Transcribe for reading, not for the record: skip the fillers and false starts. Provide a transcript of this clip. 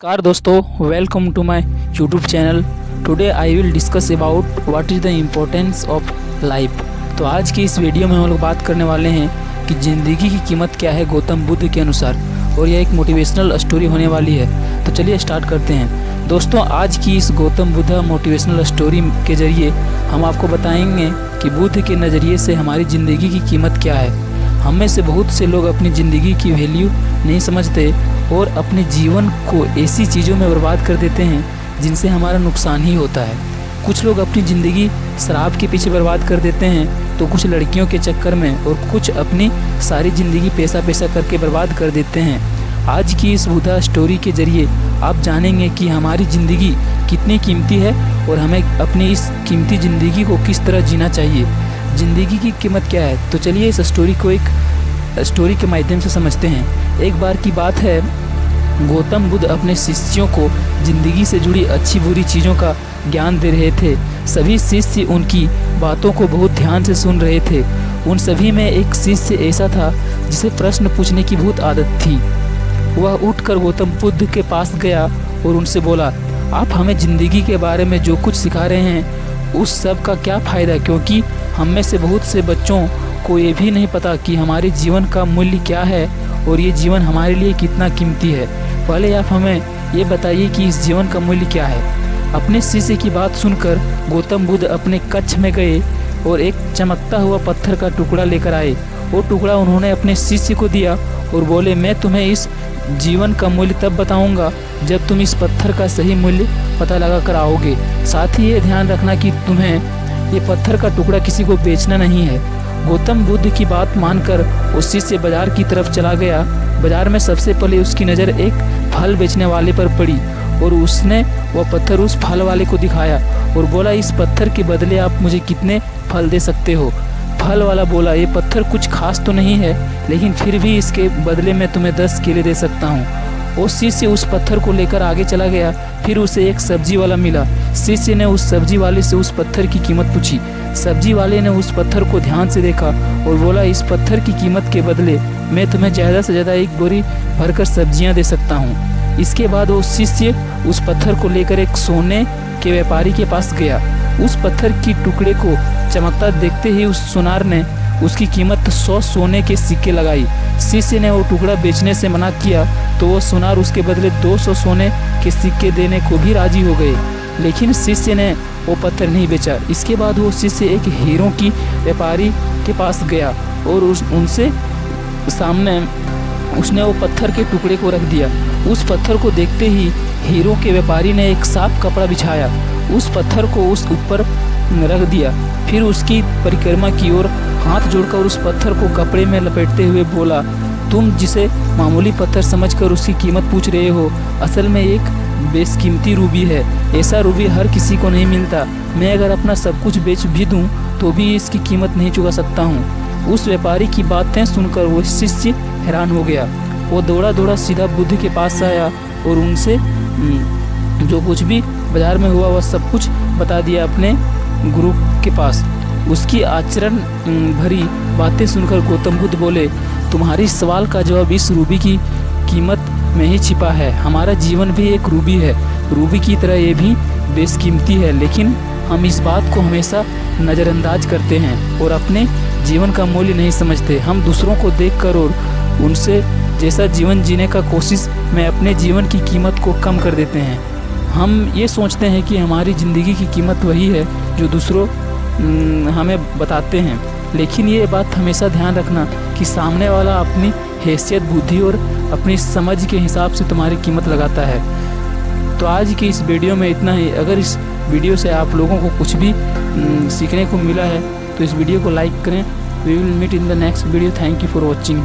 Car दोस्तों, welcome to my YouTube channel. Today I will discuss about what is the importance of life. तो आज की इस video में हम लोग बात करने वाले हैं कि ज़िंदगी की कीमत क्या है गौतम बुद्ध के अनुसार, और यह एक मोटिवेशनल स्टोरी होने वाली है। तो चलिए स्टार्ट करते हैं। दोस्तों, आज की इस गौतम बुद्ध मोटिवेशनल स्टोरी के ज़रिए हम आपको बताएंगे कि बुद्ध के नज़रिए से हमारी ज़िंदगी की कीमत क्या है। हम में से बहुत से लोग अपनी ज़िंदगी की वैल्यू नहीं समझते और अपने जीवन को ऐसी चीज़ों में बर्बाद कर देते हैं जिनसे हमारा नुकसान ही होता है। कुछ लोग अपनी ज़िंदगी शराब के पीछे बर्बाद कर देते हैं, तो कुछ लड़कियों के चक्कर में, और कुछ अपनी सारी ज़िंदगी पैसा करके बर्बाद कर देते हैं। आज की इस बुद्धा स्टोरी के ज़रिए आप जानेंगे कि हमारी ज़िंदगी कितनी कीमती है और हमें अपनी इस कीमती ज़िंदगी को किस तरह जीना चाहिए। ज़िंदगी की कीमत क्या है, तो चलिए इस स्टोरी को एक स्टोरी के माध्यम से समझते हैं। एक बार की बात है, गौतम बुद्ध अपने शिष्यों को ज़िंदगी से जुड़ी अच्छी बुरी चीज़ों का ज्ञान दे रहे थे। सभी शिष्य उनकी बातों को बहुत ध्यान से सुन रहे थे। उन सभी में एक शिष्य ऐसा था जिसे प्रश्न पूछने की बहुत आदत थी। वह उठकर गौतम बुद्ध के पास गया और उनसे बोला, आप हमें ज़िंदगी के बारे में जो कुछ सिखा रहे हैं उस सब का क्या फ़ायदा, क्योंकि हम में से बहुत से बच्चों को ये भी नहीं पता कि हमारे जीवन का मूल्य क्या है और ये जीवन हमारे लिए कितना कीमती है। पहले आप हमें ये बताइए कि इस जीवन का मूल्य क्या है। अपने शिष्य की बात सुनकर गौतम बुद्ध अपने कक्ष में गए और एक चमकता हुआ पत्थर का टुकड़ा लेकर आए। वो टुकड़ा उन्होंने अपने शिष्य को दिया और बोले, मैं तुम्हें इस जीवन का मूल्य तब बताऊंगा जब तुम इस पत्थर का सही मूल्य पता लगा कर आओगे। साथ ही ये ध्यान रखना कि तुम्हें ये पत्थर का टुकड़ा किसी को बेचना नहीं है। गौतम बुद्ध की बात मानकर वो शिष्य बाजार की तरफ चला गया। बाजार में सबसे पहले उसकी नज़र एक फल बेचने वाले पर पड़ी और उसने वह पत्थर उस फल वाले को दिखाया और बोला, इस पत्थर के बदले आप मुझे कितने फल दे सकते हो। फल वाला बोला, ये पत्थर कुछ खास तो नहीं है, लेकिन फिर भी इसके बदले में तुम्हें 10 केले दे सकता हूँ। वो शिष्य उस पत्थर को लेकर आगे चला गया। फिर उसे एक सब्जी वाला मिला। शिष्य ने उस सब्जी वाले से उस पत्थर की कीमत पूछी। सब्जी वाले ने उस पत्थर को ध्यान से देखा और बोला, इस पत्थर की कीमत के बदले मैं तुम्हें ज़्यादा से ज़्यादा एक बोरी भरकर सब्जियां दे सकता हूँ। इसके बाद वो शिष्य उस पत्थर को लेकर एक सोने के व्यापारी के पास गया। उस पत्थर की टुकड़े को चमकता देखते ही उस सुनार ने उसकी कीमत 100 सोने के सिक्के लगाई। शिष्य ने वो टुकड़ा बेचने से मना किया तो वो सुनार उसके बदले 200 सोने के सिक्के देने को भी राजी हो गए, लेकिन शिष्य ने वो पत्थर नहीं बेचा। इसके बाद वो शिष्य एक हीरों की व्यापारी के पास गया और उनसे सामने उसने वो पत्थर के टुकड़े को रख दिया। उस पत्थर को देखते ही हीरो के व्यापारी ने एक साफ कपड़ा बिछाया, उस पत्थर को उस ऊपर रख दिया। फिर उसकी परिक्रमा की और हाथ जोड़कर उस पत्थर को कपड़े में लपेटते हुए बोला, तुम जिसे मामूली पत्थर समझकर उसकी कीमत पूछ रहे हो, असल में एक बेशकीमती रूबी है। ऐसा रूबी हर किसी को नहीं मिलता। मैं अगर अपना सब कुछ बेच भी दूं तो भी इसकी कीमत नहीं चुका सकता हूँ। उस व्यापारी की बातें सुनकर वो शिष्य हैरान हो गया। वो दौड़ा दौड़ा सीधा बुद्ध के पास आया और उनसे जो कुछ भी बाजार में हुआ वह सब कुछ बता दिया अपने गुरु के पास। उसकी आचरण भरी बातें सुनकर गौतम बुद्ध बोले, तुम्हारी सवाल का जवाब इस रूबी की कीमत में ही छिपा है। हमारा जीवन भी एक रूबी है। रूबी की तरह ये भी बेशकीमती है, लेकिन हम इस बात को हमेशा नज़रअंदाज करते हैं और अपने जीवन का मूल्य नहीं समझते। हम दूसरों को देखकर और उनसे जैसा जीवन जीने का कोशिश में अपने जीवन की कीमत को कम कर देते हैं। हम ये सोचते हैं कि हमारी ज़िंदगी की कीमत वही है जो दूसरों हमें बताते हैं, लेकिन ये बात हमेशा ध्यान रखना कि सामने वाला अपनी हैसियत, बुद्धि और अपनी समझ के हिसाब से तुम्हारी कीमत लगाता है। तो आज की इस वीडियो में इतना ही। अगर इस वीडियो से आप लोगों को कुछ भी सीखने को मिला है तो इस वीडियो को लाइक करें। We will meet in the next video. Thank you for watching.